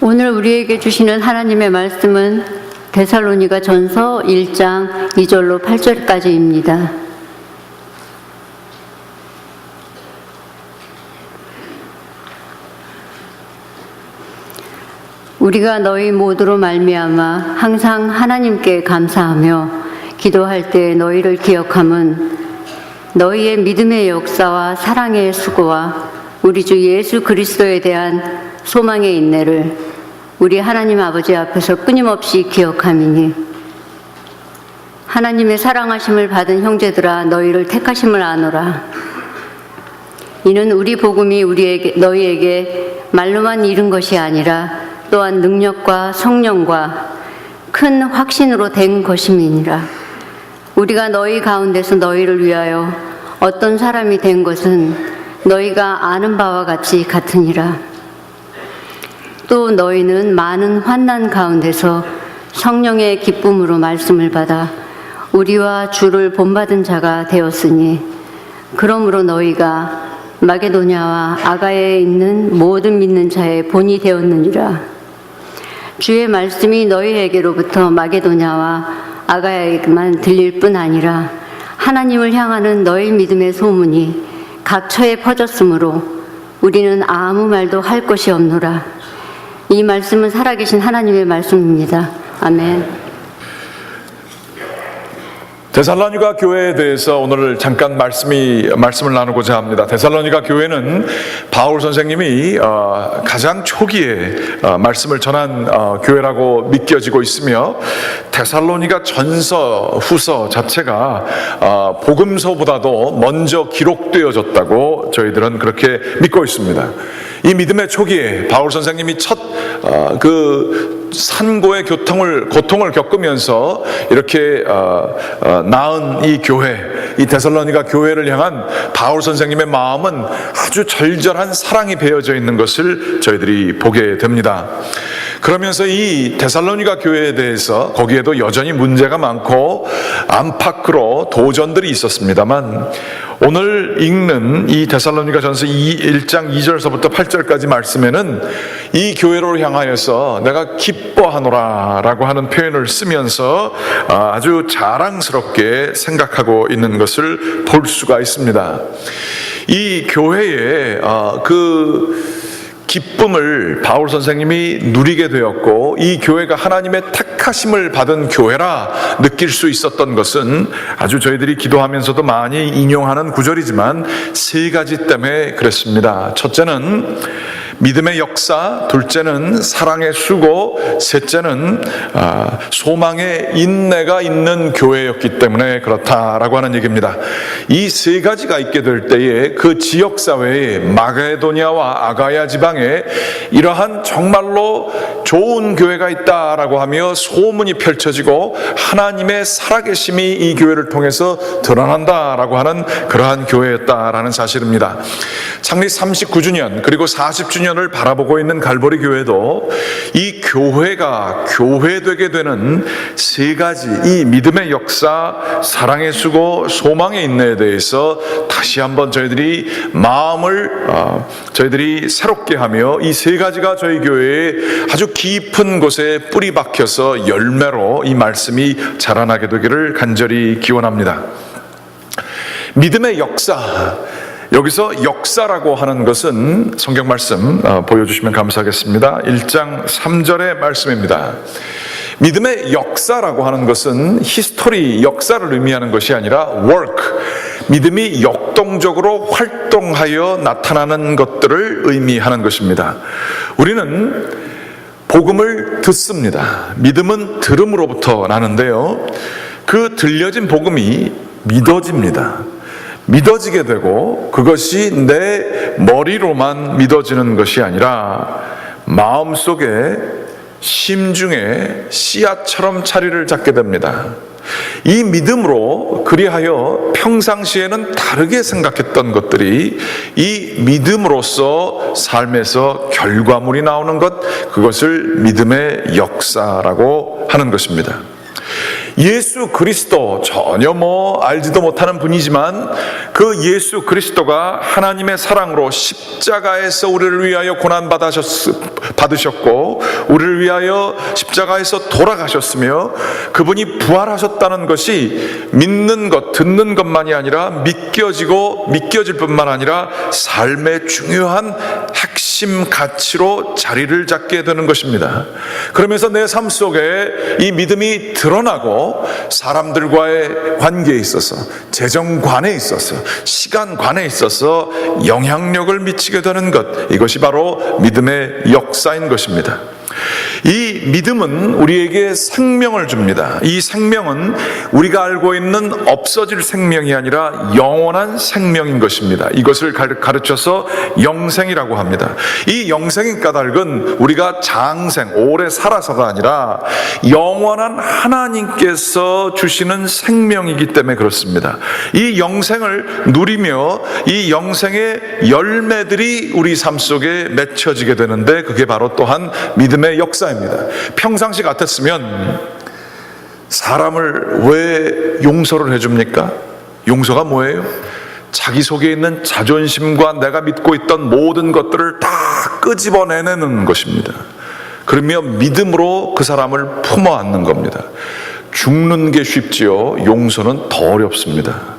오늘 우리에게 주시는 하나님의 말씀은 데살로니가 전서 1장 2절로 8절까지입니다. 우리가 너희 모두로 말미암아 항상 하나님께 감사하며 기도할 때 너희를 기억함은 너희의 믿음의 역사와 사랑의 수고와 우리 주 예수 그리스도에 대한 소망의 인내를 우리 하나님 아버지 앞에서 끊임없이 기억함이니 하나님의 사랑하심을 받은 형제들아 너희를 택하심을 아노라. 이는 우리 복음이 너희에게 말로만 이른 것이 아니라 또한 능력과 성령과 큰 확신으로 된 것임이니라. 우리가 너희 가운데서 너희를 위하여 어떤 사람이 된 것은 너희가 아는 바와 같으니라. 또 너희는 많은 환난 가운데서 성령의 기쁨으로 말씀을 받아 우리와 주를 본받은 자가 되었으니 그러므로 너희가 마게도냐와 아가야에 있는 모든 믿는 자의 본이 되었느니라. 주의 말씀이 너희에게로부터 마게도냐와 아가야에게만 들릴 뿐 아니라 하나님을 향하는 너희 믿음의 소문이 각처에 퍼졌으므로 우리는 아무 말도 할 것이 없노라. 이 말씀은 살아계신 하나님의 말씀입니다. 아멘. 데살로니가 교회에 대해서 오늘 잠깐 말씀을 나누고자 합니다. 데살로니가 교회는 바울 선생님이 가장 초기에 말씀을 전한 교회라고 믿겨지고 있으며 데살로니가 전서, 후서 자체가 복음서보다도 먼저 기록되어졌다고 저희들은 그렇게 믿고 있습니다. 이 믿음의 초기에 바울 선생님이 첫 산고의 고통을 겪으면서 이렇게 낳은 이 교회, 이 데살로니가 교회를 향한 바울 선생님의 마음은 아주 절절한 사랑이 배어져 있는 것을 저희들이 보게 됩니다. 그러면서 이 데살로니가 교회에 대해서 거기에도 여전히 문제가 많고 안팎으로 도전들이 있었습니다만 오늘 읽는 이 데살로니가 전서 1장 2절서부터 8절까지 말씀에는 이 교회를 향하여서 내가 기뻐하노라 라고 하는 표현을 쓰면서 아주 자랑스럽게 생각하고 있는 것을 볼 수가 있습니다. 이 교회의 기쁨을 바울 선생님이 누리게 되었고 이 교회가 하나님의 택하심을 받은 교회라 느낄 수 있었던 것은 아주 저희들이 기도하면서도 많이 인용하는 구절이지만 세 가지 때문에 그랬습니다. 첫째는 믿음의 역사, 둘째는 사랑의 수고, 셋째는 소망의 인내가 있는 교회였기 때문에 그렇다라고 하는 얘기입니다. 이 세 가지가 있게 될 때에 그 지역사회에 마게도냐와 아가야 지방에 이러한 정말로 좋은 교회가 있다라고 하며 소문이 펼쳐지고 하나님의 살아계심이 이 교회를 통해서 드러난다라고 하는 그러한 교회였다라는 사실입니다. 창립 39주년 그리고 40주년을 바라보고 있는 갈보리 교회도 이 교회가 교회되게 되는 세 가지, 이 믿음의 역사, 사랑의 수고, 소망의 인내에 대해서 다시 한번 저희들이 마음을 저희들이 새롭게 하며 이 세 가지가 저희 교회에 아주 깊은 곳에 뿌리 박혀서 열매로 이 말씀이 자라나게 되기를 간절히 기원합니다. 믿음의 역사, 여기서 역사라고 하는 것은 성경 말씀 보여주시면 감사하겠습니다. 1장 3절의 말씀입니다. 믿음의 역사라고 하는 것은 히스토리, 역사를 의미하는 것이 아니라 work, 믿음이 역동적으로 활동하여 나타나는 것들을 의미하는 것입니다. 우리는 복음을 듣습니다. 믿음은 들음으로부터 나는데요, 그 들려진 복음이 믿어집니다. 믿어지게 되고 그것이 내 머리로만 믿어지는 것이 아니라 마음속에 심중에 씨앗처럼 자리를 잡게 됩니다. 이 믿음으로 그리하여 평상시에는 다르게 생각했던 것들이 이 믿음으로써 삶에서 결과물이 나오는 것, 그것을 믿음의 역사라고 하는 것입니다. 예수 그리스도, 전혀 알지도 못하는 분이지만 그 예수 그리스도가 하나님의 사랑으로 십자가에서 우리를 위하여 고난 받으셨고 우리를 위하여 십자가에서 돌아가셨으며 그분이 부활하셨다는 것이 믿는 것, 듣는 것만이 아니라 믿겨질 뿐만 아니라 삶의 중요한 핵심 가치로 자리를 잡게 되는 것입니다. 그러면서 내 삶 속에 이 믿음이 드러나고 사람들과의 관계에 있어서, 재정관에 있어서, 시간관에 있어서 영향력을 미치게 되는 것, 이것이 바로 믿음의 역사인 것입니다. 이 믿음은 우리에게 생명을 줍니다. 이 생명은 우리가 알고 있는 없어질 생명이 아니라 영원한 생명인 것입니다. 이것을 가르쳐서 영생이라고 합니다. 이 영생의 까닭은 우리가 장생, 오래 살아서가 아니라 영원한 하나님께서 주시는 생명이기 때문에 그렇습니다. 이 영생을 누리며 이 영생의 열매들이 우리 삶 속에 맺혀지게 되는데 그게 바로 또한 믿음의 역사입니다. 평상시 같았으면 사람을 왜 용서를 해줍니까? 용서가 뭐예요? 자기 속에 있는 자존심과 내가 믿고 있던 모든 것들을 다 끄집어내는 것입니다. 그러며 믿음으로 그 사람을 품어 안는 겁니다. 죽는 게 쉽지요, 용서는 더 어렵습니다.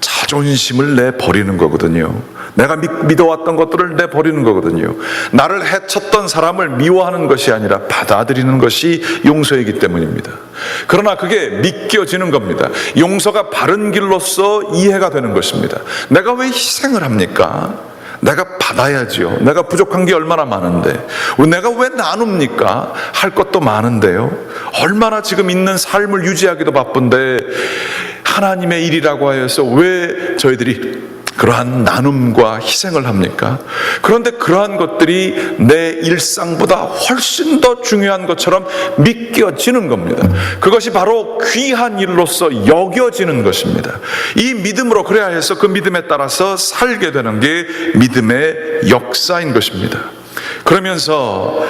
자존심을 내버리는 거거든요. 내가 믿어왔던 것들을 내버리는 거거든요. 나를 해쳤던 사람을 미워하는 것이 아니라 받아들이는 것이 용서이기 때문입니다. 그러나 그게 믿겨지는 겁니다. 용서가 바른 길로서 이해가 되는 것입니다. 내가 왜 희생을 합니까? 내가 받아야지요. 내가 부족한 게 얼마나 많은데, 내가 왜 나눕니까? 할 것도 많은데요. 얼마나 지금 있는 삶을 유지하기도 바쁜데 하나님의 일이라고 하여서 왜 저희들이 그러한 나눔과 희생을 합니까? 그런데 그러한 것들이 내 일상보다 훨씬 더 중요한 것처럼 믿겨지는 겁니다. 그것이 바로 귀한 일로서 여겨지는 것입니다. 이 믿음으로 그래야 해서 그 믿음에 따라서 살게 되는 게 믿음의 역사인 것입니다. 그러면서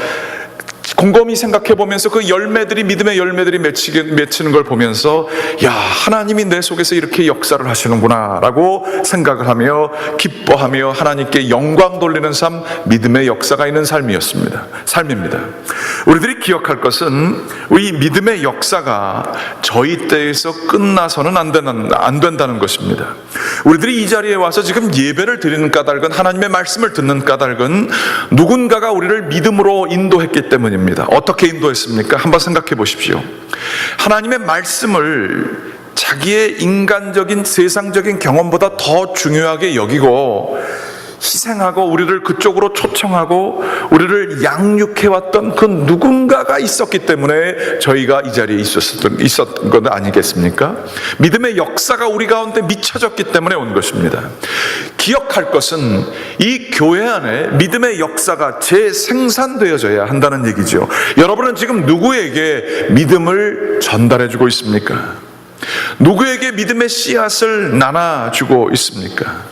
곰곰이 생각해 보면서 그 열매들이, 믿음의 열매들이 맺히는 걸 보면서 야, 하나님이 내 속에서 이렇게 역사를 하시는구나 라고 생각을 하며 기뻐하며 하나님께 영광 돌리는 삶, 믿음의 역사가 있는 삶입니다. 우리들이 기억할 것은 이 믿음의 역사가 저희 때에서 끝나서는 안 된다는 것입니다. 우리들이 이 자리에 와서 지금 예배를 드리는 까닭은, 하나님의 말씀을 듣는 까닭은 누군가가 우리를 믿음으로 인도했기 때문입니다. 어떻게 인도했습니까? 한번 생각해 보십시오. 하나님의 말씀을 자기의 인간적인 세상적인 경험보다 더 중요하게 여기고 희생하고 우리를 그쪽으로 초청하고 우리를 양육해왔던 그 누군가가 있었기 때문에 저희가 이 자리에 있었던 것 아니겠습니까? 믿음의 역사가 우리 가운데 미쳐졌기 때문에 온 것입니다. 기억할 것은 이 교회 안에 믿음의 역사가 재생산되어져야 한다는 얘기죠. 여러분은 지금 누구에게 믿음을 전달해주고 있습니까? 누구에게 믿음의 씨앗을 나눠주고 있습니까?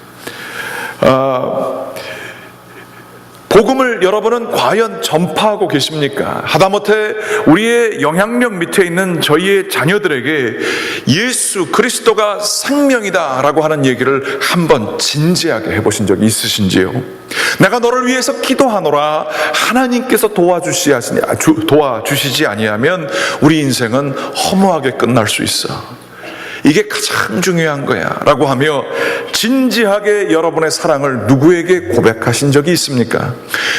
복음을 여러분은 과연 전파하고 계십니까? 하다못해 우리의 영향력 밑에 있는 저희의 자녀들에게 예수 그리스도가 생명이다 라고 하는 얘기를 한번 진지하게 해보신 적이 있으신지요? 내가 너를 위해서 기도하노라 하나님께서 도와주시지 아니하면 우리 인생은 허무하게 끝날 수 있어. 이게 가장 중요한 거야 라고 하며 진지하게 여러분의 사랑을 누구에게 고백하신 적이 있습니까?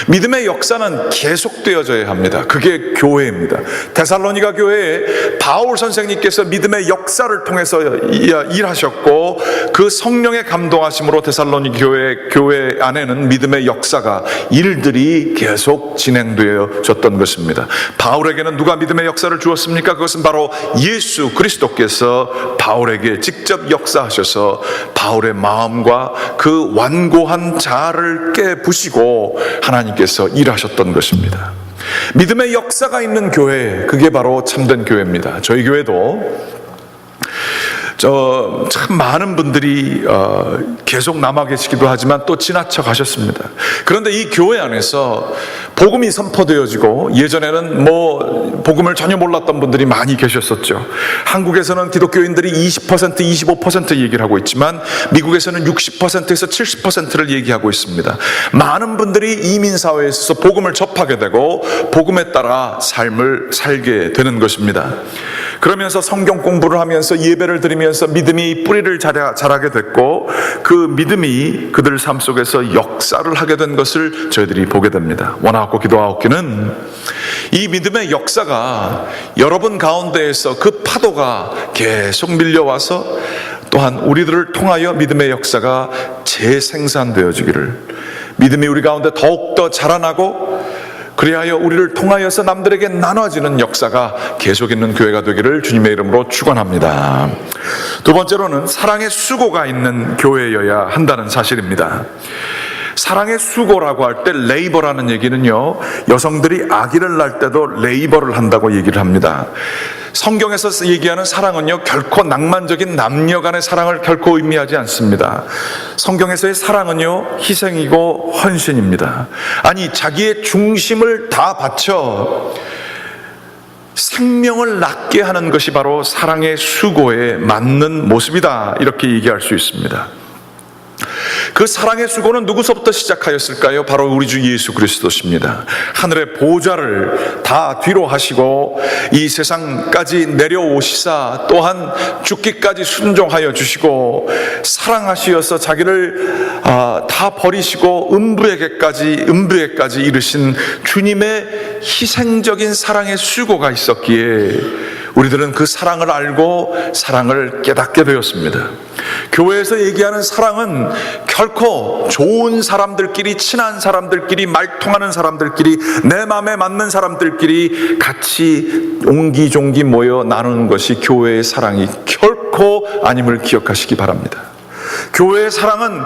믿음의 역사는 계속되어져야 합니다. 그게 교회입니다. 데살로니가 교회에 바울 선생님께서 믿음의 역사를 통해서 일하셨고 그 성령의 감동하심으로 데살로니 교회 안에는 믿음의 역사가 일들이 계속 진행되어졌던 것입니다. 바울에게는 누가 믿음의 역사를 주었습니까? 그것은 바로 예수 그리스도께서 바울에게 직접 역사하셔서 바울의 마음과 그 완고한 자아를 깨부시고 하나님께서 일하셨던 것입니다. 믿음의 역사가 있는 교회, 그게 바로 참된 교회입니다. 저희 교회도 참 많은 분들이 계속 남아 계시기도 하지만 또 지나쳐 가셨습니다. 그런데 이 교회 안에서 복음이 선포되어지고, 예전에는 복음을 전혀 몰랐던 분들이 많이 계셨었죠. 한국에서는 기독교인들이 20%, 25% 얘기를 하고 있지만 미국에서는 60%에서 70%를 얘기하고 있습니다. 많은 분들이 이민사회에서 복음을 접하게 되고 복음에 따라 삶을 살게 되는 것입니다. 그러면서 성경 공부를 하면서 예배를 드리면서 믿음이 뿌리를 자라게 됐고, 그 믿음이 그들 삶 속에서 역사를 하게 된 것을 저희들이 보게 됩니다. 원하옵고 기도하옵기는 이 믿음의 역사가 여러분 가운데에서 그 파도가 계속 밀려와서 또한 우리들을 통하여 믿음의 역사가 재생산되어지기를, 믿음이 우리 가운데 더욱더 자라나고 그리하여 우리를 통하여서 남들에게 나눠지는 역사가 계속 있는 교회가 되기를 주님의 이름으로 축원합니다. 두 번째로는 사랑의 수고가 있는 교회여야 한다는 사실입니다. 사랑의 수고라고 할 때 레이버라는 얘기는요, 여성들이 아기를 낳을 때도 레이버를 한다고 얘기를 합니다. 성경에서 얘기하는 사랑은요, 결코 낭만적인 남녀 간의 사랑을 결코 의미하지 않습니다. 성경에서의 사랑은요, 희생이고 헌신입니다. 아니, 자기의 중심을 다 바쳐 생명을 낳게 하는 것이 바로 사랑의 수고에 맞는 모습이다, 이렇게 얘기할 수 있습니다. 그 사랑의 수고는 누구서부터 시작하였을까요? 바로 우리 주 예수 그리스도십니다. 하늘의 보좌를 다 뒤로 하시고 이 세상까지 내려오시사 또한 죽기까지 순종하여 주시고 사랑하시어서 자기를 다 버리시고 음부에까지 이르신 주님의 희생적인 사랑의 수고가 있었기에 우리들은 그 사랑을 알고 사랑을 깨닫게 되었습니다. 교회에서 얘기하는 사랑은 결코 좋은 사람들끼리, 친한 사람들끼리, 말통하는 사람들끼리, 내 마음에 맞는 사람들끼리 같이 옹기종기 모여 나누는 것이 교회의 사랑이 결코 아님을 기억하시기 바랍니다. 교회의 사랑은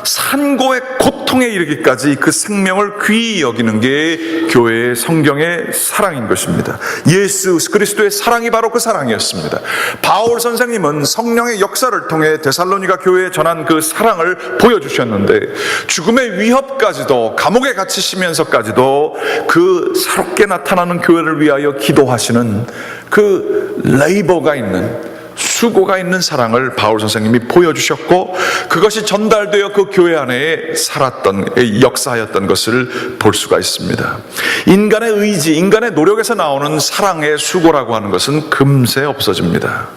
산고의 고통에 이르기까지 그 생명을 귀히 여기는 게 교회의 성경의 사랑인 것입니다. 예수 그리스도의 사랑이 바로 그 사랑이었습니다. 바울 선생님은 성령의 역사를 통해 데살로니가 교회에 전한 그 사랑을 보여주셨는데, 죽음의 위협까지도, 감옥에 갇히시면서까지도 그 새롭게 나타나는 교회를 위하여 기도하시는 그 레이버가 있는, 수고가 있는 사랑을 바울 선생님이 보여주셨고, 그것이 전달되어 그 교회 안에 살았던, 역사하였던 것을 볼 수가 있습니다. 인간의 의지, 인간의 노력에서 나오는 사랑의 수고라고 하는 것은 금세 없어집니다.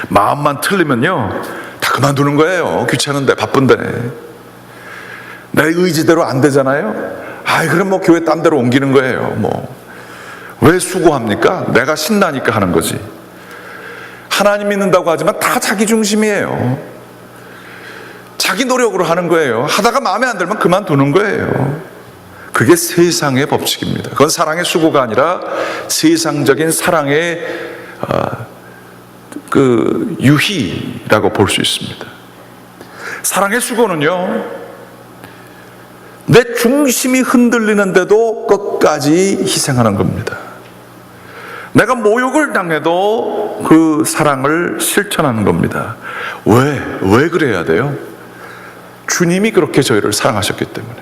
마음만 틀리면요, 다 그만두는 거예요. 귀찮은데, 바쁜데. 내 의지대로 안 되잖아요. 그럼 교회 딴 데로 옮기는 거예요. 왜 수고합니까? 내가 신나니까 하는 거지. 하나님 믿는다고 하지만 다 자기 중심이에요. 자기 노력으로 하는 거예요. 하다가 마음에 안 들면 그만두는 거예요. 그게 세상의 법칙입니다. 그건 사랑의 수고가 아니라 세상적인 사랑의 그 유희라고 볼 수 있습니다. 사랑의 수고는요, 내 중심이 흔들리는데도 끝까지 희생하는 겁니다. 내가 모욕을 당해도 그 사랑을 실천하는 겁니다. 왜 그래야 돼요? 주님이 그렇게 저희를 사랑하셨기 때문에.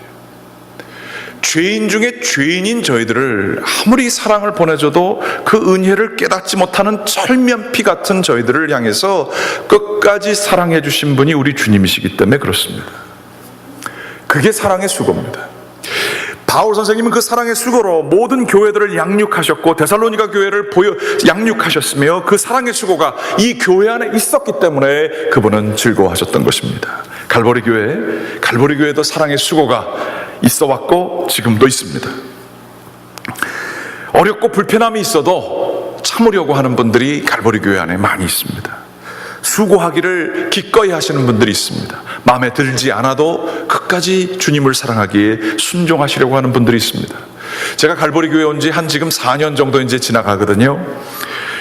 죄인 중에 죄인인 저희들을 아무리 사랑을 보내줘도 그 은혜를 깨닫지 못하는 철면피 같은 저희들을 향해서 끝까지 사랑해 주신 분이 우리 주님이시기 때문에 그렇습니다. 그게 사랑의 수고입니다. 바울 선생님은 그 사랑의 수고로 모든 교회들을 양육하셨고 데살로니가 교회를 양육하셨으며, 그 사랑의 수고가 이 교회 안에 있었기 때문에 그분은 즐거워하셨던 것입니다. 갈보리 교회도 사랑의 수고가 있어 왔고 지금도 있습니다. 어렵고 불편함이 있어도 참으려고 하는 분들이 갈보리 교회 안에 많이 있습니다. 수고하기를 기꺼이 하시는 분들이 있습니다. 마음에 들지 않아도 끝까지 주님을 사랑하기에 순종하시려고 하는 분들이 있습니다. 제가 갈보리 교회 온 지 지금 4년 정도 이제 지나가거든요.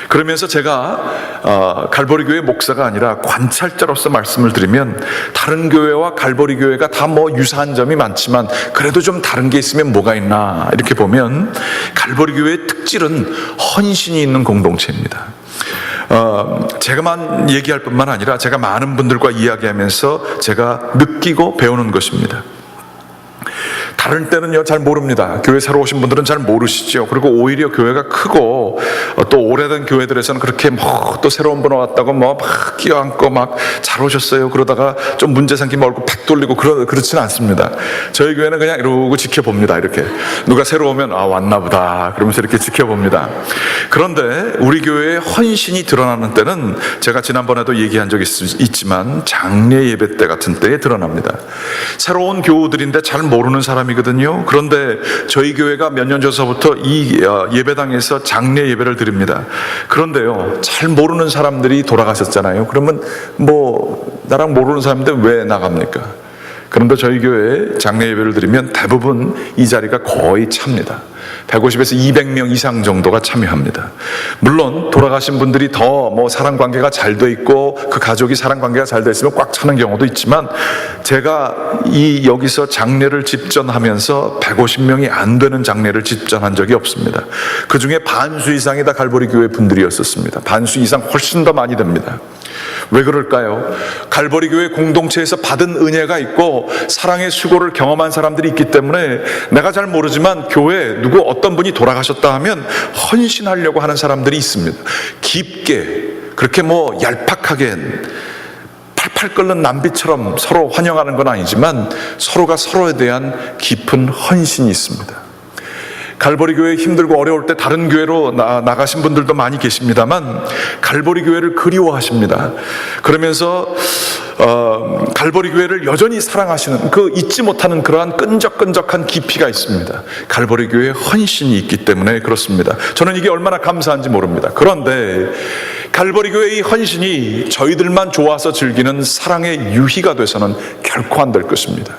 그러면서 제가 갈보리 교회 목사가 아니라 관찰자로서 말씀을 드리면, 다른 교회와 갈보리 교회가 다 유사한 점이 많지만 그래도 좀 다른 게 있으면 뭐가 있나 이렇게 보면, 갈보리 교회의 특질은 헌신이 있는 공동체입니다. 제가만 얘기할 뿐만 아니라 제가 많은 분들과 이야기하면서 제가 느끼고 배우는 것입니다. 다른 때는요 잘 모릅니다. 교회 새로 오신 분들은 잘 모르시죠. 그리고 오히려 교회가 크고 또 오래된 교회들에서는 그렇게 뭐 또 새로운 분 왔다고 뭐 막 끼어안고 막 잘 오셨어요 그러다가 좀 문제 생기면 얼굴 팍 돌리고 그렇지는 않습니다. 저희 교회는 그냥 이러고 지켜봅니다. 이렇게 누가 새로 오면 아 왔나 보다 그러면서 이렇게 지켜봅니다. 그런데 우리 교회의 헌신이 드러나는 때는 제가 지난번에도 얘기한 적이 있지만 장례 예배 때 같은 때에 드러납니다. 새로운 교우들인데 잘 모르는 사람이거든요. 그런데 저희 교회가 몇 년 전서부터 이 예배당에서 장례 예배를 드립니다. 그런데요 잘 모르는 사람들이 돌아가셨잖아요. 그러면 뭐 나랑 모르는 사람인데 왜 나갑니까? 그런데 저희 교회에 장례 예배를 드리면 대부분 이 자리가 거의 찹니다. 150에서 200명 이상 정도가 참여합니다. 물론 돌아가신 분들이 더 뭐 사랑 관계가 잘 돼 있고 그 가족이 사랑 관계가 잘 돼 있으면 꽉 차는 경우도 있지만 제가 여기서 장례를 집전하면서 150명이 안 되는 장례를 집전한 적이 없습니다. 그 중에 반수 이상이 다 갈보리 교회 분들이었었습니다. 반수 이상 훨씬 더 많이 됩니다. 왜 그럴까요? 갈보리 교회 공동체에서 받은 은혜가 있고 사랑의 수고를 경험한 사람들이 있기 때문에 내가 잘 모르지만 교회에 누구 어떤 분이 돌아가셨다 하면 헌신하려고 하는 사람들이 있습니다. 깊게 그렇게 뭐 얄팍하게 팔팔 끓는 남비처럼 서로 환영하는 건 아니지만 서로가 서로에 대한 깊은 헌신이 있습니다. 갈보리 교회 힘들고 어려울 때 다른 교회로 나가신 분들도 많이 계십니다만 갈보리 교회를 그리워하십니다. 그러면서 갈보리 교회를 여전히 사랑하시는 그 잊지 못하는 그러한 끈적끈적한 깊이가 있습니다. 갈보리 교회에 헌신이 있기 때문에 그렇습니다. 저는 이게 얼마나 감사한지 모릅니다. 그런데 갈보리 교회의 헌신이 저희들만 좋아서 즐기는 사랑의 유희가 돼서는 결코 안 될 것입니다.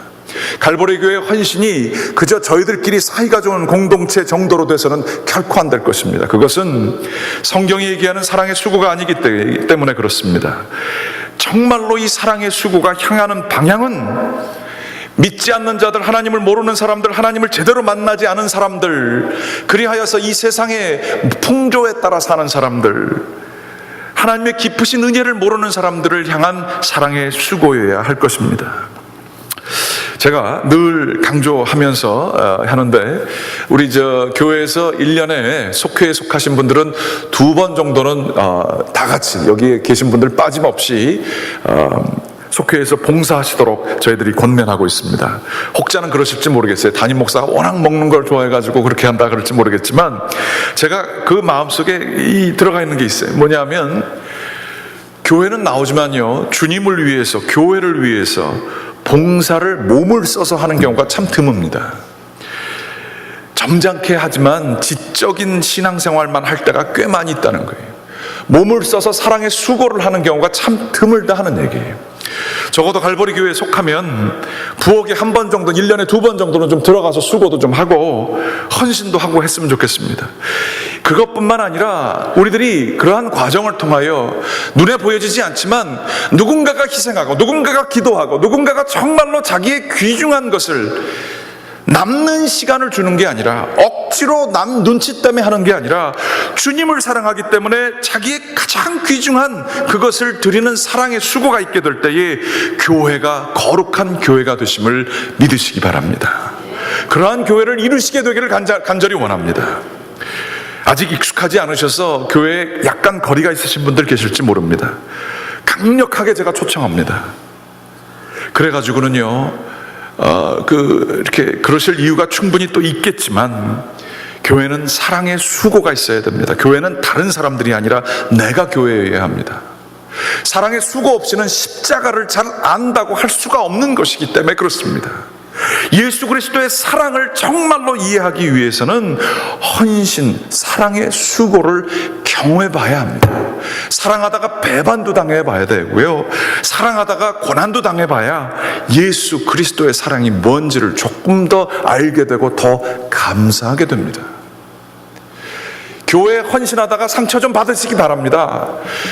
갈보리 교회의 헌신이 그저 저희들끼리 사이가 좋은 공동체 정도로 돼서는 결코 안 될 것입니다. 그것은 성경이 얘기하는 사랑의 수고가 아니기 때문에 그렇습니다. 정말로 이 사랑의 수고가 향하는 방향은 믿지 않는 자들, 하나님을 모르는 사람들, 하나님을 제대로 만나지 않은 사람들, 그리하여서 이 세상의 풍조에 따라 사는 사람들, 하나님의 깊으신 은혜를 모르는 사람들을 향한 사랑의 수고여야 할 것입니다. 제가 늘 강조하면서 하는데 우리 교회에서 1년에 속회에 속하신 분들은 2번 정도는 다 같이 여기에 계신 분들 빠짐없이 속회에서 봉사하시도록 저희들이 권면하고 있습니다. 혹자는 그러실지 모르겠어요. 담임 목사가 워낙 먹는 걸 좋아해가지고 그렇게 한다 그럴지 모르겠지만 제가 그 마음속에 들어가 있는 게 있어요. 뭐냐면 교회는 나오지만요 주님을 위해서 교회를 위해서 봉사를 몸을 써서 하는 경우가 참 드뭅니다. 점잖게 하지만 지적인 신앙생활만 할 때가 꽤 많이 있다는 거예요. 몸을 써서 사랑의 수고를 하는 경우가 참 드물다 하는 얘기예요. 적어도 갈보리 교회에 속하면 부엌에 한 번 정도, 1년에 2번 정도는 좀 들어가서 수고도 좀 하고 헌신도 하고 했으면 좋겠습니다. 그것뿐만 아니라 우리들이 그러한 과정을 통하여 눈에 보여지지 않지만 누군가가 희생하고 누군가가 기도하고 누군가가 정말로 자기의 귀중한 것을 남는 시간을 주는 게 아니라 억지로 남 눈치 때문에 하는 게 아니라 주님을 사랑하기 때문에 자기의 가장 귀중한 그것을 드리는 사랑의 수고가 있게 될 때에 교회가 거룩한 교회가 되심을 믿으시기 바랍니다. 그러한 교회를 이루시게 되기를 간절히 원합니다. 아직 익숙하지 않으셔서 교회에 약간 거리가 있으신 분들 계실지 모릅니다. 강력하게 제가 초청합니다. 그래가지고는요 이렇게 그러실 이유가 충분히 또 있겠지만 교회는 사랑의 수고가 있어야 됩니다. 교회는 다른 사람들이 아니라 내가 교회여야 합니다. 사랑의 수고 없이는 십자가를 잘 안다고 할 수가 없는 것이기 때문에 그렇습니다. 예수 그리스도의 사랑을 정말로 이해하기 위해서는 헌신, 사랑의 수고를 경험해 봐야 합니다. 사랑하다가 배반도 당해 봐야 되고요, 사랑하다가 고난도 당해 봐야 예수 그리스도의 사랑이 뭔지를 조금 더 알게 되고 더 감사하게 됩니다. 교회에 헌신하다가 상처 좀 받으시기 바랍니다.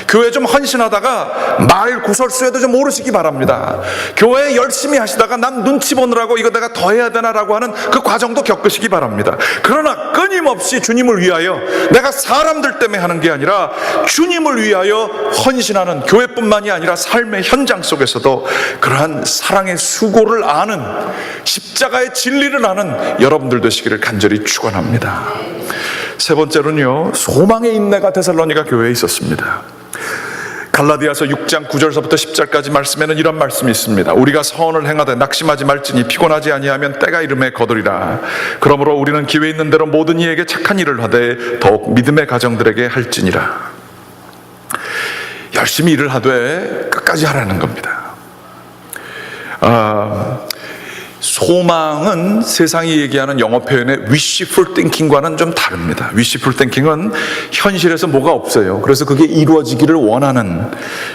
교회 좀 헌신하다가 말 구설수에도 좀 오르시기 바랍니다. 교회 열심히 하시다가 난 눈치 보느라고 이거 내가 더 해야 되나라고 하는 그 과정도 겪으시기 바랍니다. 그러나 끊임없이 주님을 위하여, 내가 사람들 때문에 하는 게 아니라 주님을 위하여 헌신하는, 교회뿐만이 아니라 삶의 현장 속에서도 그러한 사랑의 수고를 아는, 십자가의 진리를 아는 여러분들 되시기를 간절히 축원합니다. 세 번째로는요, 소망의 인내가 데살로니가 교회에 있었습니다. 갈라디아서 6장 9절서부터 10절까지 말씀에는 이런 말씀이 있습니다. 우리가 선을 행하되 낙심하지 말지니 피곤하지 아니하면 때가 이름에 거두리라. 그러므로 우리는 기회 있는 대로 모든 이에게 착한 일을 하되 더욱 믿음의 가정들에게 할지니라. 열심히 일을 하되 끝까지 하라는 겁니다. 소망은 세상이 얘기하는 영어 표현의 wishful thinking과는 좀 다릅니다. wishful thinking은 현실에서 뭐가 없어요. 그래서 그게 이루어지기를 원하는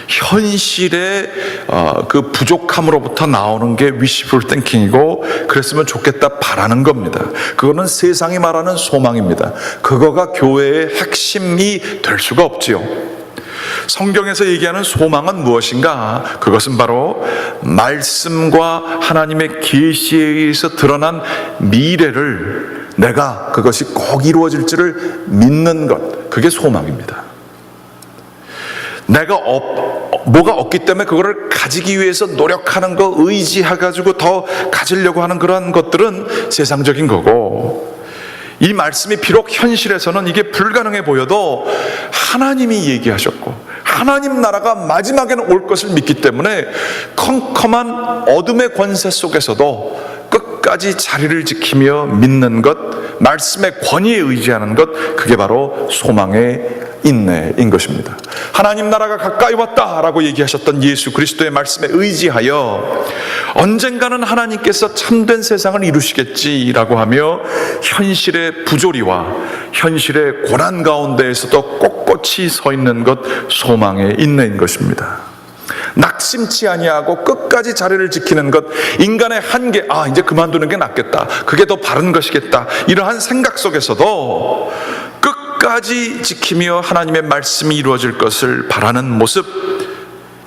현실의 그 부족함으로부터 나오는 게 wishful thinking이고, 그랬으면 좋겠다 바라는 겁니다. 그거는 세상이 말하는 소망입니다. 그거가 교회의 핵심이 될 수가 없지요. 성경에서 얘기하는 소망은 무엇인가? 그것은 바로 말씀과 하나님의 계시에 의해서 드러난 미래를 내가 그것이 꼭 이루어질지를 믿는 것, 그게 소망입니다. 내가 뭐가 없기 때문에 그거를 가지기 위해서 노력하는 거, 의지해가지고 더 가지려고 하는 그런 것들은 세상적인 거고, 이 말씀이 비록 현실에서는 이게 불가능해 보여도 하나님이 얘기하셨고 하나님 나라가 마지막에는 올 것을 믿기 때문에 컴컴한 어둠의 권세 속에서도 끝까지 자리를 지키며 믿는 것, 말씀의 권위에 의지하는 것, 그게 바로 소망의 인내인 것입니다. 하나님 나라가 가까이 왔다라고 얘기하셨던 예수 그리스도의 말씀에 의지하여 언젠가는 하나님께서 참된 세상을 이루시겠지라고 하며 현실의 부조리와 현실의 고난 가운데에서도 꼿꼿이 서 있는 것, 소망의 인내인 것입니다. 낙심치 아니하고 끝까지 자리를 지키는 것, 인간의 한계, 이제 그만두는 게 낫겠다, 그게 더 바른 것이겠다, 이러한 생각 속에서도 끝까지 지키며 하나님의 말씀이 이루어질 것을 바라는 모습,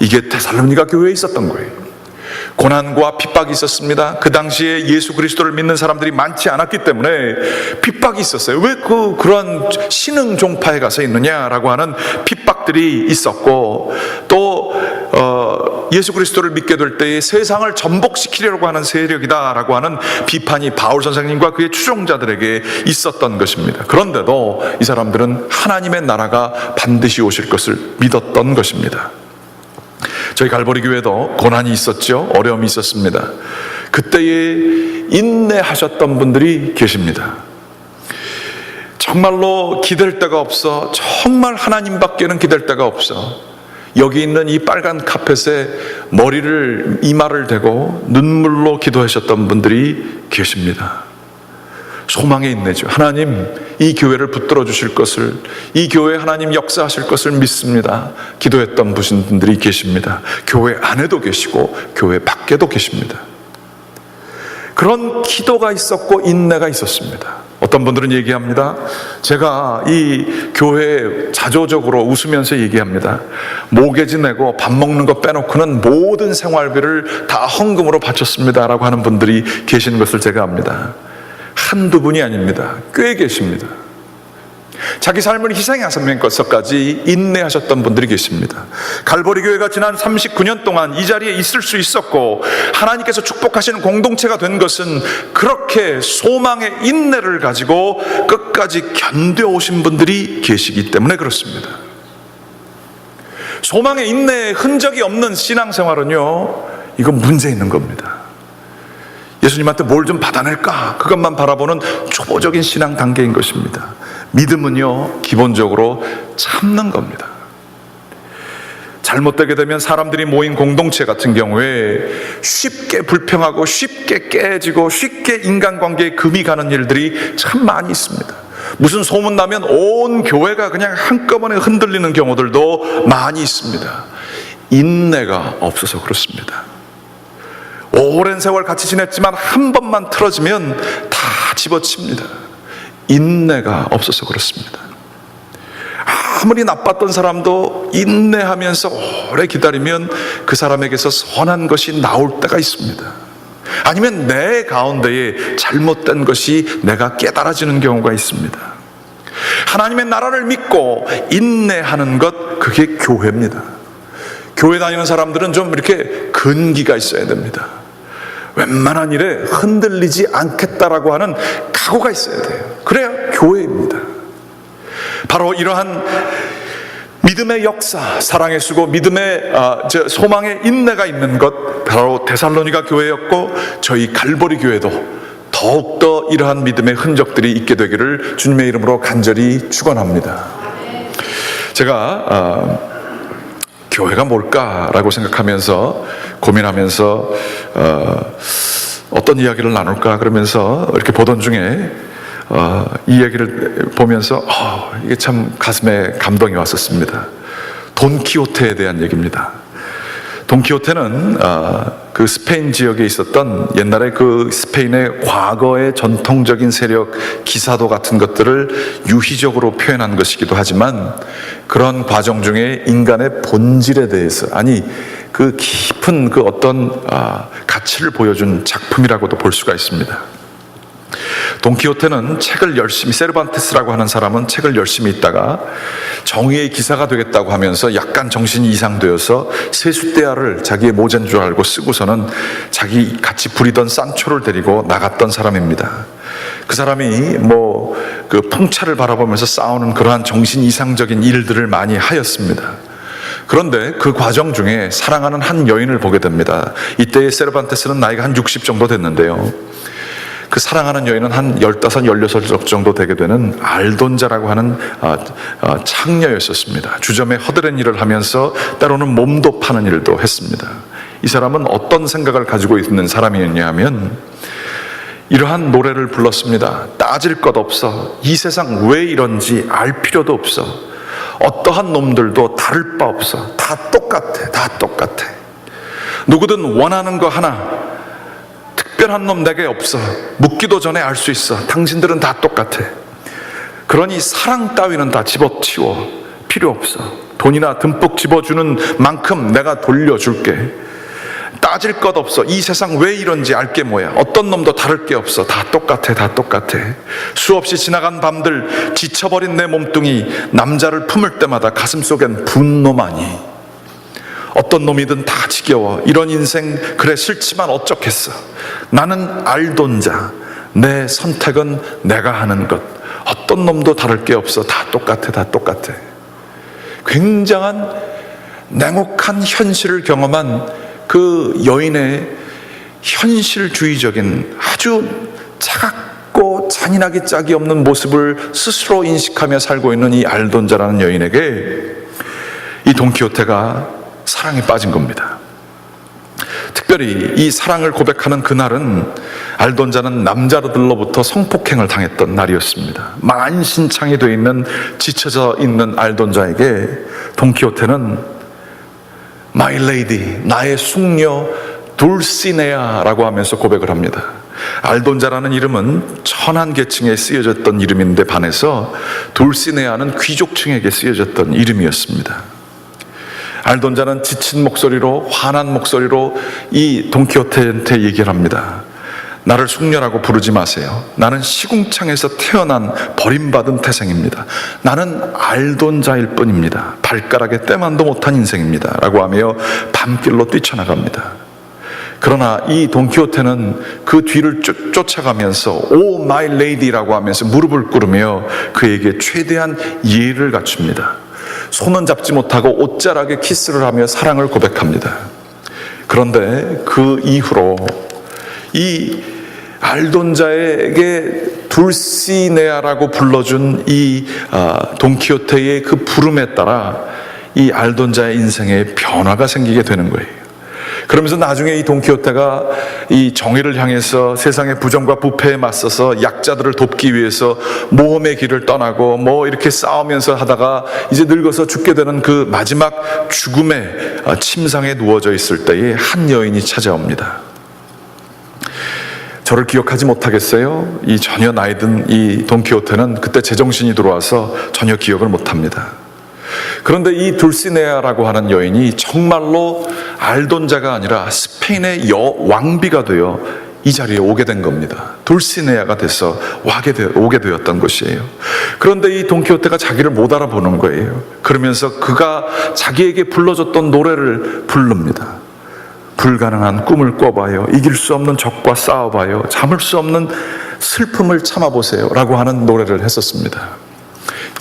이게 데살로니가 교회에 있었던 거예요. 고난과 핍박이 있었습니다. 그 당시에 예수 그리스도를 믿는 사람들이 많지 않았기 때문에 핍박이 있었어요. 왜 그런 신흥 종파에 가서 있느냐라고 하는 핍박들이 있었고, 또 예수 그리스도를 믿게 될 때에 세상을 전복시키려고 하는 세력이다라고 하는 비판이 바울 선생님과 그의 추종자들에게 있었던 것입니다. 그런데도 이 사람들은 하나님의 나라가 반드시 오실 것을 믿었던 것입니다. 저희 갈보리 교회도 고난이 있었죠. 어려움이 있었습니다. 그때에 인내하셨던 분들이 계십니다. 정말로 기댈 데가 없어, 정말 하나님밖에는 기댈 데가 없어, 여기 있는 이 빨간 카펫에 머리를, 이마를 대고 눈물로 기도하셨던 분들이 계십니다. 소망에 인내죠. 하나님, 이 교회를 붙들어 주실 것을, 이 교회에 하나님 역사하실 것을 믿습니다. 기도했던 분들이 계십니다. 교회 안에도 계시고 교회 밖에도 계십니다. 그런 기도가 있었고 인내가 있었습니다. 어떤 분들은 얘기합니다. 제가 이 교회에 자조적으로 웃으면서 얘기합니다. 모계지 내고 밥 먹는 거 빼놓고는 모든 생활비를 다 헌금으로 바쳤습니다 라고 하는 분들이 계시는 것을 제가 압니다. 한두 분이 아닙니다. 꽤 계십니다. 자기 삶을 희생하면서까지 인내하셨던 분들이 계십니다. 갈보리 교회가 지난 39년 동안 이 자리에 있을 수 있었고 하나님께서 축복하시는 공동체가 된 것은 그렇게 소망의 인내를 가지고 끝까지 견뎌오신 분들이 계시기 때문에 그렇습니다. 소망의 인내에 흔적이 없는 신앙생활은요, 이건 문제 있는 겁니다. 예수님한테 뭘 좀 받아낼까, 그것만 바라보는 초보적인 신앙 단계인 것입니다. 믿음은요, 기본적으로 참는 겁니다. 잘못되게 되면 사람들이 모인 공동체 같은 경우에 쉽게 불평하고 쉽게 깨지고 쉽게 인간관계에 금이 가는 일들이 참 많이 있습니다. 무슨 소문 나면 온 교회가 그냥 한꺼번에 흔들리는 경우들도 많이 있습니다. 인내가 없어서 그렇습니다. 오랜 세월 같이 지냈지만 한 번만 틀어지면 다 집어칩니다. 인내가 없어서 그렇습니다. 아무리 나빴던 사람도 인내하면서 오래 기다리면 그 사람에게서 선한 것이 나올 때가 있습니다. 아니면 내 가운데에 잘못된 것이 내가 깨달아지는 경우가 있습니다. 하나님의 나라를 믿고 인내하는 것, 그게 교회입니다. 교회 다니는 사람들은 좀 이렇게 근기가 있어야 됩니다. 웬만한 일에 흔들리지 않겠다라고 하는 각오가 있어야 돼요. 그래야 교회입니다. 바로 이러한 믿음의 역사, 사랑의 수고, 믿음의 소망의 인내가 있는 것, 바로 데살로니가 교회였고 저희 갈보리 교회도 더욱더 이러한 믿음의 흔적들이 있게 되기를 주님의 이름으로 간절히 축원합니다. 제가 교회가 뭘까라고 생각하면서 고민하면서 어떤 이야기를 나눌까 그러면서 이렇게 보던 중에 이 얘기를 보면서 이게 참 가슴에 감동이 왔었습니다. 돈키호테에 대한 얘기입니다. 돈키호테는 그 스페인 지역에 있었던 옛날에 그 스페인의 과거의 전통적인 세력, 기사도 같은 것들을 유희적으로 표현한 것이기도 하지만 그런 과정 중에 인간의 본질에 대해서, 아니 그 깊은 그 어떤 가치를 보여준 작품이라고도 볼 수가 있습니다. 돈키호테는 책을 열심히, 세르반테스라고 하는 사람은 책을 열심히 읽다가 정의의 기사가 되겠다고 하면서 약간 정신이 이상되어서 세숫대야를 자기의 모자인 줄 알고 쓰고서는 자기 같이 부리던 산초를 데리고 나갔던 사람입니다. 그 사람이 그 풍차를 바라보면서 싸우는 그러한 정신 이상적인 일들을 많이 하였습니다. 그런데 그 과정 중에 사랑하는 한 여인을 보게 됩니다. 이때의 세르반테스는 나이가 한 60 정도 됐는데요. 그 사랑하는 여인은 한 15, 16 정도 되게 되는 알돈자라고 하는 창녀였었습니다. 주점에 허드렛 일을 하면서 때로는 몸도 파는 일도 했습니다. 이 사람은 어떤 생각을 가지고 있는 사람이었냐 하면 이러한 노래를 불렀습니다. 따질 것 없어. 이 세상 왜 이런지 알 필요도 없어. 어떠한 놈들도 다를 바 없어. 다 똑같아. 다 똑같아. 누구든 원하는 거 하나, 특별한 놈 내게 없어. 묻기도 전에 알 수 있어. 당신들은 다 똑같아. 그러니 사랑 따위는 다 집어치워. 필요 없어. 돈이나 듬뿍 집어주는 만큼 내가 돌려줄게. 따질 것 없어. 이 세상 왜 이런지 알 게 뭐야. 어떤 놈도 다를 게 없어. 다 똑같아. 다 똑같아. 수없이 지나간 밤들, 지쳐버린 내 몸뚱이, 남자를 품을 때마다 가슴속엔 분노만이. 어떤 놈이든 다 지겨워. 이런 인생 그래 싫지만 어쩌겠어. 나는 알돈자. 내 선택은 내가 하는 것. 어떤 놈도 다를 게 없어. 다 똑같아. 다 똑같아. 굉장한 냉혹한 현실을 경험한 그 여인의 현실주의적인 아주 차갑고 잔인하기 짝이 없는 모습을 스스로 인식하며 살고 있는 이 알돈자라는 여인에게 이 돈키호테가 사랑에 빠진 겁니다. 특별히 이 사랑을 고백하는 그날은 알돈자는 남자들로부터 성폭행을 당했던 날이었습니다. 만신창이 되어 있는, 지쳐져 있는 알돈자에게 돈키호테는 My Lady, 나의 숙녀 둘시네아라고 하면서 고백을 합니다. 알돈자라는 이름은 천한 계층에 쓰여졌던 이름인데 반해서 둘시네아는 귀족층에게 쓰여졌던 이름이었습니다. 알돈자는 지친 목소리로, 화난 목소리로 이 돈키호테한테 얘기를 합니다. 나를 숙녀라고 부르지 마세요. 나는 시궁창에서 태어난 버림받은 태생입니다. 나는 알돈자일 뿐입니다. 발가락에 때만도 못한 인생입니다. 라고 하며 밤길로 뛰쳐나갑니다. 그러나 이 돈키호테는 그 뒤를 쫓아가면서 오 마이 레이디라고 하면서 무릎을 꿇으며 그에게 최대한 예의를 갖춥니다. 손은 잡지 못하고 옷자락에 키스를 하며 사랑을 고백합니다. 그런데 그 이후로 이 알돈자에게 둘시네아라고 불러준 이 돈키호테의 그 부름에 따라 이 알돈자의 인생에 변화가 생기게 되는 거예요. 그러면서 나중에 이 돈키호테가 이 정의를 향해서 세상의 부정과 부패에 맞서서 약자들을 돕기 위해서 모험의 길을 떠나고 이렇게 싸우면서 하다가 이제 늙어서 죽게 되는 그 마지막 죽음의 침상에 누워져 있을 때에 한 여인이 찾아옵니다. 저를 기억하지 못하겠어요? 이 전혀 나이 든 이 돈키호테는 그때 제정신이 들어와서 전혀 기억을 못합니다. 그런데 이 둘시네아라고 하는 여인이 정말로 알던 자가 아니라 스페인의 왕비가 되어 이 자리에 오게 된 겁니다. 돌시네아가 돼서 오게 되었던 것이에요. 그런데 이 돈키호테가 자기를 못 알아보는 거예요. 그러면서 그가 자기에게 불러줬던 노래를 부릅니다. 불가능한 꿈을 꿔봐요. 이길 수 없는 적과 싸워봐요. 참을 수 없는 슬픔을 참아보세요. 라고 하는 노래를 했었습니다.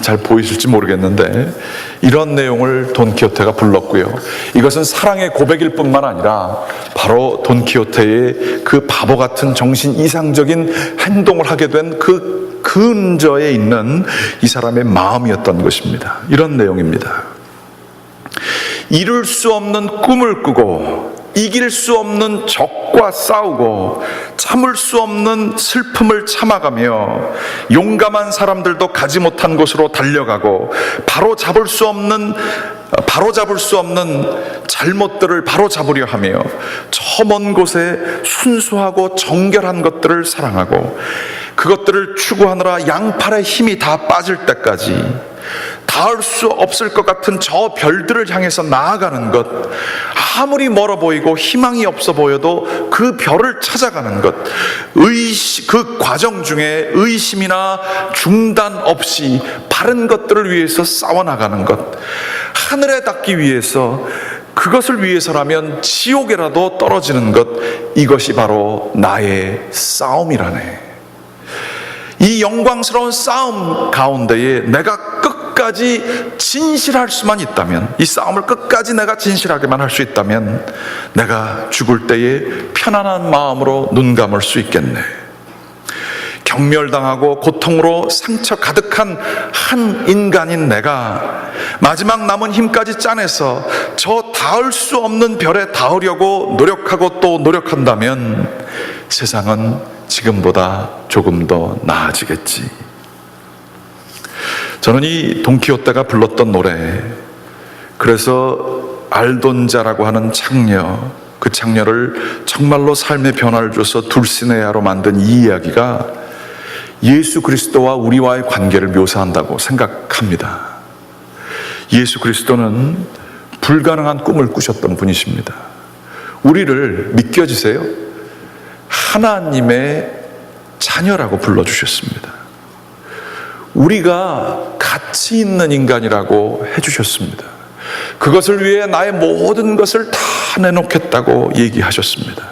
잘 보이실지 모르겠는데 이런 내용을 돈키호테가 불렀고요. 이것은 사랑의 고백일 뿐만 아니라 바로 돈키호테의 그 바보 같은 정신 이상적인 행동을 하게 된 그 근저에 있는 이 사람의 마음이었던 것입니다. 이런 내용입니다. 이룰 수 없는 꿈을 꾸고 이길 수 없는 적과 싸우고 참을 수 없는 슬픔을 참아가며 용감한 사람들도 가지 못한 곳으로 달려가고 바로잡을 수 없는 잘못들을 바로잡으려 하며 저 먼 곳에 순수하고 정결한 것들을 사랑하고 그것들을 추구하느라 양팔의 힘이 다 빠질 때까지 닿을 수 없을 것 같은 저 별들을 향해서 나아가는 것, 아무리 멀어 보이고 희망이 없어 보여도 그 별을 찾아가는 것, 그 과정 중에 의심이나 중단 없이 바른 것들을 위해서 싸워나가는 것, 하늘에 닿기 위해서 그것을 위해서라면 지옥에라도 떨어지는 것, 이것이 바로 나의 싸움이라네. 이 영광스러운 싸움 가운데에 내가 끝까지 진실할 수만 있다면, 이 싸움을 끝까지 내가 진실하게만 할 수 있다면 내가 죽을 때에 편안한 마음으로 눈 감을 수 있겠네. 경멸당하고 고통으로 상처 가득한 한 인간인 내가 마지막 남은 힘까지 짜내서 저 닿을 수 없는 별에 닿으려고 노력하고 또 노력한다면 세상은 지금보다 조금 더 나아지겠지. 저는 이 돈키호테가 불렀던 노래, 그래서 알돈자라고 하는 창녀, 그 창녀를 정말로 삶의 변화를 줘서 둘시네아로 만든 이 이야기가 예수 그리스도와 우리와의 관계를 묘사한다고 생각합니다. 예수 그리스도는 불가능한 꿈을 꾸셨던 분이십니다. 우리를 믿겨지세요? 하나님의 자녀라고 불러주셨습니다. 우리가 가치 있는 인간이라고 해주셨습니다. 그것을 위해 나의 모든 것을 다 내놓겠다고 얘기하셨습니다.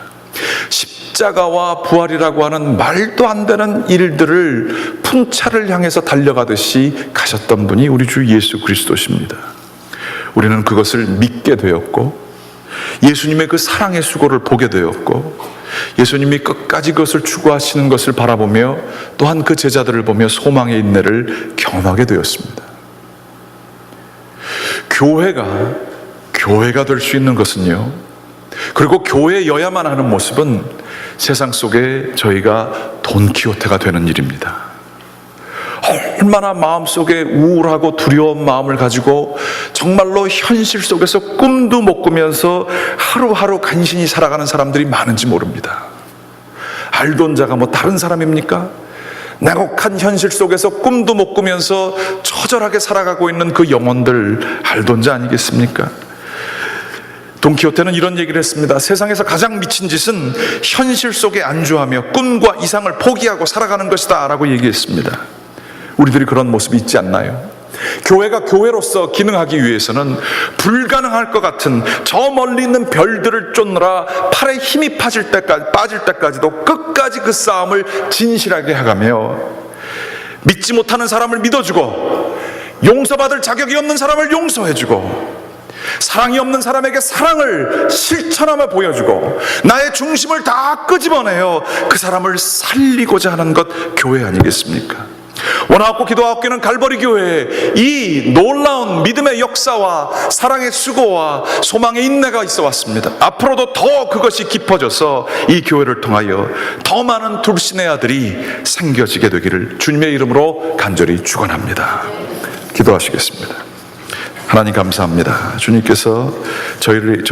십자가와 부활이라고 하는 말도 안 되는 일들을 풍차를 향해서 달려가듯이 가셨던 분이 우리 주 예수 그리스도십니다. 우리는 그것을 믿게 되었고 예수님의 그 사랑의 수고를 보게 되었고 예수님이 끝까지 그것을 추구하시는 것을 바라보며 또한 그 제자들을 보며 소망의 인내를 경험하게 되었습니다. 교회가 될 수 있는 것은요, 그리고 교회여야만 하는 모습은 세상 속에 저희가 돈키호테가 되는 일입니다. 얼마나 마음속에 우울하고 두려운 마음을 가지고 정말로 현실 속에서 꿈도 못 꾸면서 하루하루 간신히 살아가는 사람들이 많은지 모릅니다. 알던 자가 뭐 다른 사람입니까? 냉혹한 현실 속에서 꿈도 못 꾸면서 처절하게 살아가고 있는 그 영혼들 알던 자 아니겠습니까? 돈키호테는 이런 얘기를 했습니다. 세상에서 가장 미친 짓은 현실 속에 안주하며 꿈과 이상을 포기하고 살아가는 것이다 라고 얘기했습니다. 우리들이 그런 모습이 있지 않나요? 교회가 교회로서 기능하기 위해서는 불가능할 것 같은 저 멀리 있는 별들을 쫓느라 팔에 힘이 빠질 때까지도 끝까지 그 싸움을 진실하게 해가며 믿지 못하는 사람을 믿어주고 용서받을 자격이 없는 사람을 용서해주고 사랑이 없는 사람에게 사랑을 실천하며 보여주고 나의 중심을 다 끄집어내어 그 사람을 살리고자 하는 것 교회 아니겠습니까? 원하옵고 기도하옵고는 갈보리 교회에 이 놀라운 믿음의 역사와 사랑의 수고와 소망의 인내가 있어 왔습니다. 앞으로도 더 그것이 깊어져서 이 교회를 통하여 더 많은 둘시네아들이 생겨지게 되기를 주님의 이름으로 간절히 축원합니다. 기도하시겠습니다. 하나님 감사합니다. 주님께서 저희